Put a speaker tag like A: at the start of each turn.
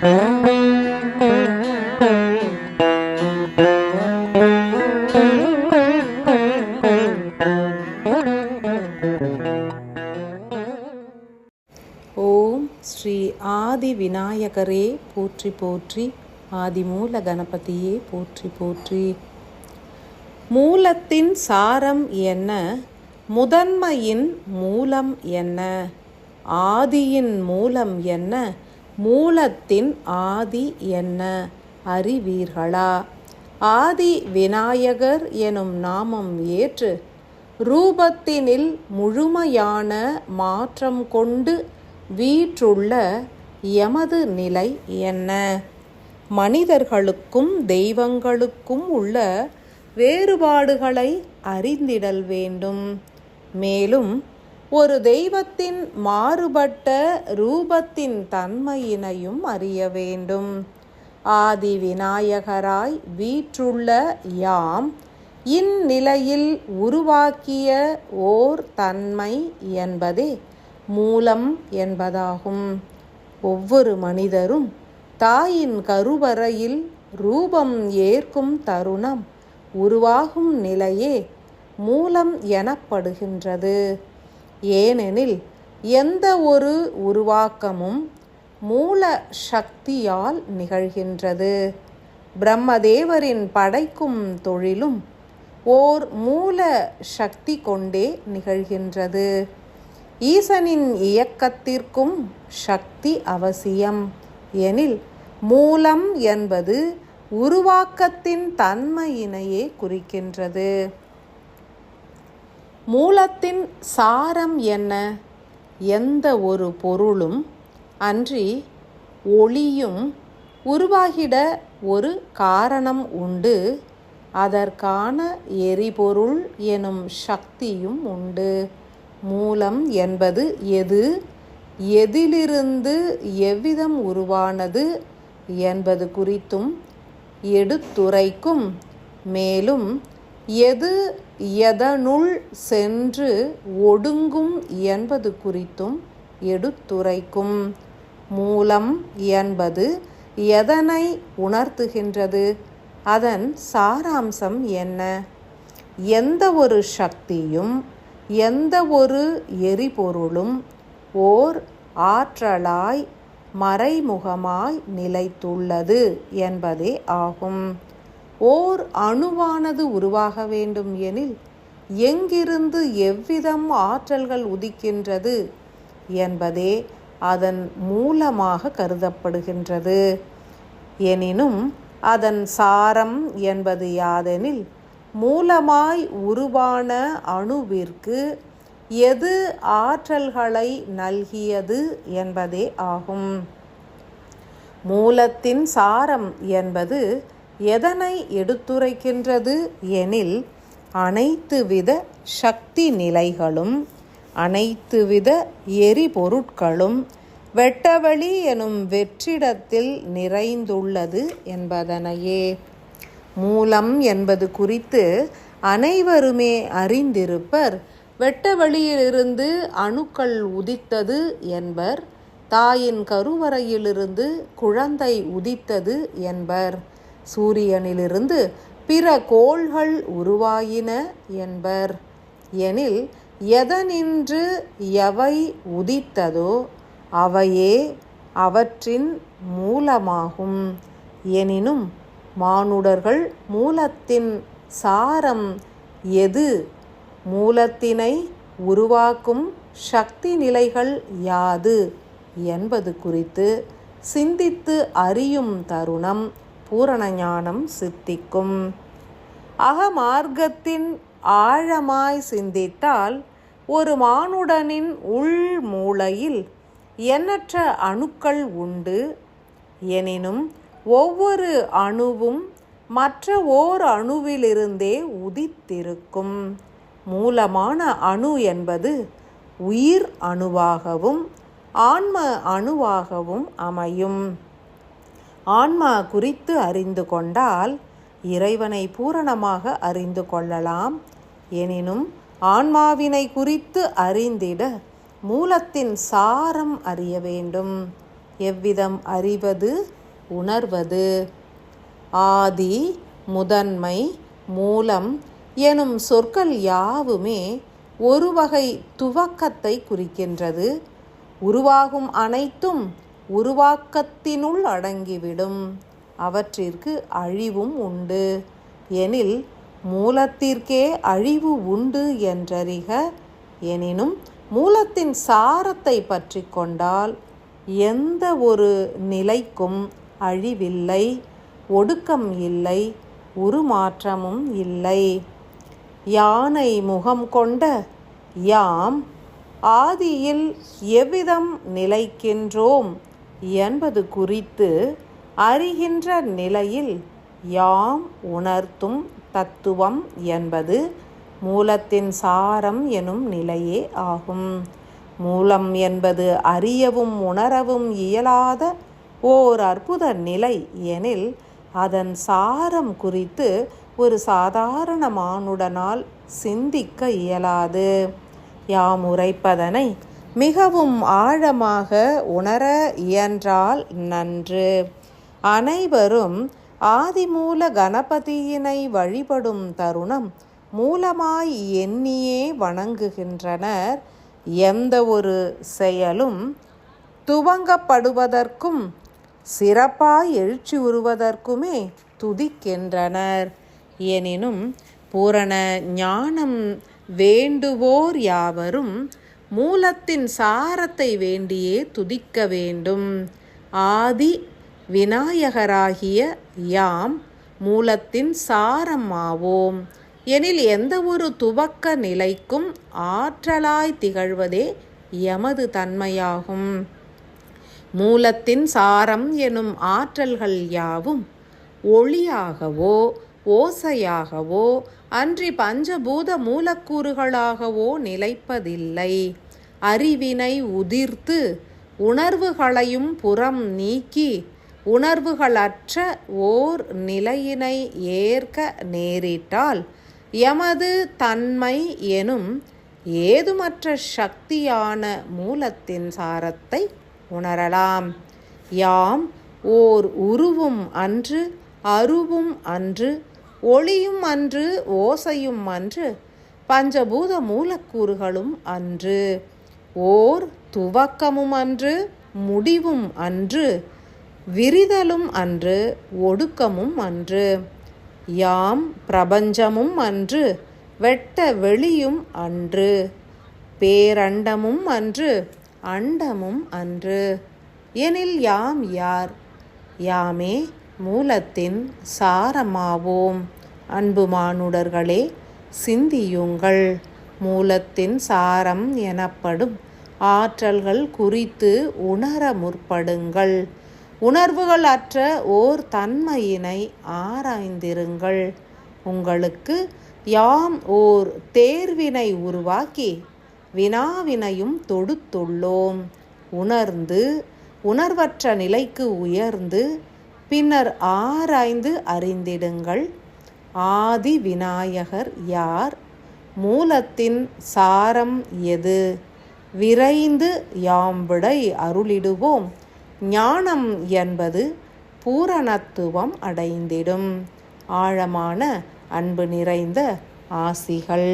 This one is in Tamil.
A: ஓம் ஸ்ரீ ஆதி விநாயகரே போற்றி போற்றி. ஆதிமூல கணபதியே போற்றி போற்றி. மூலத்தின் சாரம் என்ன? முதன்மையின் மூலம் என்ன? ஆதியின் மூலம் என்ன? மூலத்தின் ஆதி என்ன? அறிவீர்களா? ஆதி விநாயகர் எனும் நாமம் ஏற்று ரூபத்தினில் முழுமையான மாற்றம் கொண்டு வீற்றுள்ள எமது நிலை என்ன? மனிதர்களுக்கும் தெய்வங்களுக்கும் உள்ள வேறுபாடுகளை அறிந்திடல் வேண்டும். மேலும் ஒரு தெய்வத்தின் மாறுபட்ட ரூபத்தின் தன்மையினையும் அறிய வேண்டும். ஆதி விநாயகராய் வீற்றுள்ள யாம் இந்நிலையில் உருவாக்கிய ஓர் தன்மை என்பதே மூலம் என்பதாகும். ஒவ்வொரு மனிதரும் தாயின் கருவறையில் ரூபம் ஏற்கும் தருணம் உருவாகும் நிலையே மூலம் எனப்படுகின்றது. ஏனெனில் எந்த ஒரு உருவாக்கமும் மூல சக்தியால் நிகழ்கின்றது. பிரம்மதேவரின் படைக்கும் தொழிலும் ஓர் மூல சக்தி கொண்டே நிகழ்கின்றது. ஈசனின் இயக்கத்திற்கும் சக்தி அவசியம் எனில் மூலம் என்பது உருவாக்கத்தின் தன்மையினையே குறிக்கின்றது. மூலத்தின் சாரம் என்ன? எந்த ஒரு பொருளும் அன்றி ஒளியும் உருவாகிட ஒரு காரணம் உண்டு. அதற்கான எரிபொருள் எனும் சக்தியும் உண்டு. மூலம் என்பது எது, எதிலிருந்து எவ்விதம் உருவானது என்பது குறித்தும் எடுத்துரைக்கும். மேலும் எது எதனுள் சென்று ஒடுங்கும் என்பது குறித்தும் எடுத்துரைக்கும். மூலம் என்பது எதனை உணர்த்துகின்றது? அதன் சாராம்சம் என்ன? எந்த ஒரு சக்தியும் எந்த ஒரு எரிபொருளும் ஓர் ஆற்றலாய் மறைமுகமாய் நிலைத்துள்ளது என்பதே ஆகும். ஓர் அணுவானது உருவாக வேண்டும் எனில் எங்கிருந்து எவ்விதம் ஆற்றல்கள் உதிக்கின்றது என்பதே அதன் மூலமாக கருதப்படுகின்றது. எனினும் அதன் சாரம் என்பது யாதெனில் மூலமாய் உருவான அணுவிற்கு எது ஆற்றல்களை நல்கியது என்பதே ஆகும். மூலத்தின் சாரம் என்பது எதனை எடுத்துரைக்கின்றது எனில் அனைத்து வித சக்தி நிலைகளும் அனைத்து வித எரிபொருட்களும் வெட்டவெளி எனும் வெற்றிடத்தில் நிறைந்துள்ளது என்பதனையே. மூலம் என்பது குறித்து அனைவருமே அறிந்திருப்பர். வெட்டவெளியிலிருந்து அணுக்கள் உதித்தது என்பர். தாயின் கருவறையிலிருந்து குழந்தை உதித்தது என்பர். சூரியனிலிருந்து பிற கோள்கள் உருவாயின என்பர். எனில் எதனின்று எவை உதித்ததோ அவையே அவற்றின் மூலமாகும். எனினும் மானுடர்கள் மூலத்தின் சாரம் எது, மூலத்தினை உருவாக்கும் சக்தி நிலைகள் யாது என்பது குறித்து சிந்தித்து அறியும் தருணம் பூரண ஞானம் சித்திக்கும். அகமார்க்கத்தின் ஆழமாய் சிந்தித்தால் ஒரு மானுடனின் உள் மூளையில் எண்ணற்ற அணுக்கள் உண்டு. எனினும் ஒவ்வொரு அணுவும் மற்ற ஓர் அணுவிலிருந்தே உதித்திருக்கும். மூலமான அணு என்பது உயிர் அணுவாகவும் ஆன்ம அணுவாகவும் அமையும். ஆன்மா குறித்து அறிந்து கொண்டால் இறைவனை பூரணமாக அறிந்து கொள்ளலாம். எனினும் ஆன்மாவினை குறித்து அறிந்திட மூலத்தின் சாரம் அறிய வேண்டும். எவ்விதம் அறிவது உணர்வது? ஆதி, முதன்மை, மூலம் எனும் சொற்கள் யாவுமே ஒரு வகை துவக்கத்தை குறிக்கின்றது. உருவாகும் அனைத்தும் உருவாக்கத்தினுள் அடங்கிவிடும். அவற்றிற்கு அழிவும் உண்டு எனில் மூலத்திற்கே அழிவு உண்டு என்றறிக. எனினும் மூலத்தின் சாரத்தை பற்றி கொண்டால் எந்த ஒரு நிலைக்கும் அழிவில்லை, ஒடுக்கம் இல்லை, உருமாற்றமும் இல்லை. யானை முகம் கொண்ட யாம் ஆதியில் எவ்விதம் நிலைக்கின்றோம் என்பது குறித்து அறிகின்ற நிலையில் யாம் உணர்த்தும் தத்துவம் என்பது மூலத்தின் சாரம் எனும் நிலையே ஆகும். மூலம் என்பது அறியவும் உணரவும் இயலாத ஓர் அற்புத நிலை எனில் அதன் சாரம் குறித்து ஒரு சாதாரண மானுடனால் சிந்திக்க இயலாது. யாம் உரைப்பதனை மிகவும் ஆழமாக உணர இயன்றால் நன்று. அனைவரும் ஆதிமூல கணபதியினை வழிபடும் தருணம் மூலமாய் எண்ணியே வணங்குகின்றனர். எந்த ஒரு செயலும் துவங்கப்படுவதற்கும் சிறப்பாய் எழுச்சி உறுவதற்குமே துதிக்கின்றனர். எனினும் பூரண ஞானம் வேண்டுவோர் யாவரும் மூலத்தின் சாரத்தை வேண்டியே துதிக்க வேண்டும். ஆதி விநாயகராகிய யாம் மூலத்தின் சாரம் ஆவோம் எனில் எந்த ஒரு துவக்க நிலைக்கும் ஆற்றலாய் திகழ்வதே எமது தன்மையாகும். மூலத்தின் சாரம் எனும் ஆற்றல்கள் யாவும் ஒளியாகவோ ஓசையாகவோ அன்றி பஞ்சபூத மூலக்கூறுகளாகவோ நிலைப்பதில்லை. அறிவினை உதிர்த்து உணர்வுகளையும் புறம் நீக்கி உணர்வுகளற்ற ஓர் நிலையினை ஏற்க நேரிட்டால் எமது தன்மை எனும் ஏதுமற்ற சக்தியான மூலத்தின் சாரத்தை உணரலாம். யாம் ஓர் உருவும் அன்று, அருவும் அன்று, ஒளியும் அன்று, ஓசையும் அன்று, பஞ்சபூத மூலக்கூறுகளும் அன்று, ஓர் துவக்கமும் அன்று, முடிவும் அன்று, விரிதலும் அன்று, ஒடுக்கமும் அன்று. யாம் பிரபஞ்சமும் அன்று, வெட்ட வெளியும் அன்று, பேரண்டமும் அன்று, அண்டமும் அன்று. எனில் யாம் யார்? யாமே மூலத்தின் சாரமாவோம். அன்பு மானுடர்களே, சிந்தியுங்கள். மூலத்தின் சாரம் எனப்படும் ஆற்றல்கள் குறித்து உணர முற்படுங்கள். உணர்வுகள் அற்ற ஓர் தன்மையினை ஆராய்ந்திருங்கள். உங்களுக்கு யாம் ஓர் தேர்வினை உருவாக்கி வினாவினையும் தொடுத்துள்ளோம். உணர்ந்து உணர்வற்ற நிலைக்கு உயர்ந்து பின்னர் ஆராய்ந்து அறிந்திடுங்கள். ஆதி விநாயகர் யார்? மூலத்தின் சாரம் எது? விரைந்து யாம் விடை அருளிடுவோம். ஞானம் என்பது பூரணத்துவம் அடைந்திடும். ஆழமான அன்பு நிறைந்த ஆசிகள்.